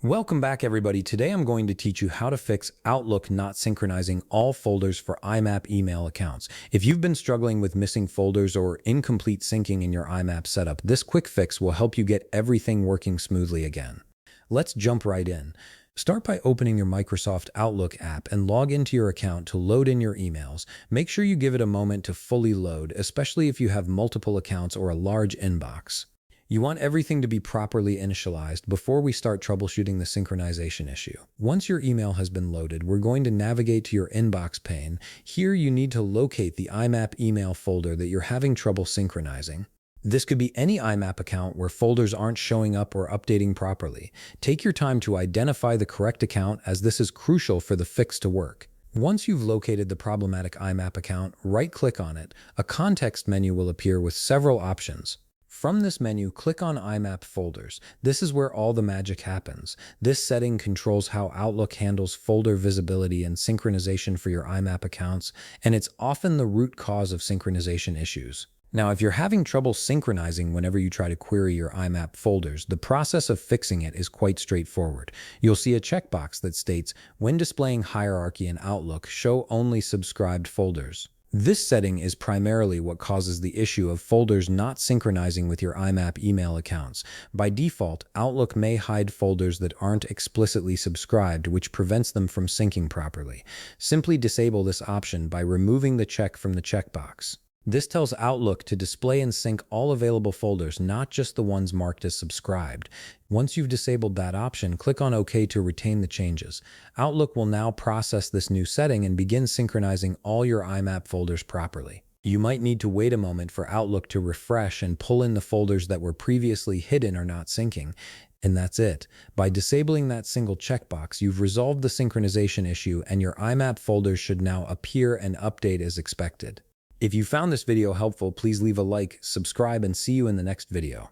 Welcome back, everybody. Today I'm going to teach you how to fix Outlook not synchronizing all folders for IMAP email accounts. If you've been struggling with missing folders or incomplete syncing in your IMAP setup, this quick fix will help you get everything working smoothly again. Let's jump right in. Start by opening your Microsoft Outlook app and log into your account to load in your emails. Make sure you give it a moment to fully load, especially if you have multiple accounts or a large inbox. You want everything to be properly initialized before we start troubleshooting the synchronization issue. Once your email has been loaded, we're going to navigate to your inbox pane. Here you need to locate the IMAP email folder that you're having trouble synchronizing. This could be any IMAP account where folders aren't showing up or updating properly. Take your time to identify the correct account, as this is crucial for the fix to work. Once you've located the problematic IMAP account, right-click on it. A context menu will appear with several options. From this menu, click on IMAP folders. This is where all the magic happens. This setting controls how Outlook handles folder visibility and synchronization for your IMAP accounts, and it's often the root cause of synchronization issues. Now, if you're having trouble synchronizing whenever you try to query your IMAP folders, the process of fixing it is quite straightforward. You'll see a checkbox that states, "When displaying hierarchy in Outlook, show only subscribed folders." This setting is primarily what causes the issue of folders not synchronizing with your IMAP email accounts. By default, Outlook may hide folders that aren't explicitly subscribed, which prevents them from syncing properly. Simply disable this option by removing the check from the checkbox. This tells Outlook to display and sync all available folders, not just the ones marked as subscribed. Once you've disabled that option, click on OK to retain the changes. Outlook will now process this new setting and begin synchronizing all your IMAP folders properly. You might need to wait a moment for Outlook to refresh and pull in the folders that were previously hidden or not syncing. And that's it. By disabling that single checkbox, you've resolved the synchronization issue, and your IMAP folders should now appear and update as expected. If you found this video helpful, please leave a like, subscribe, and see you in the next video.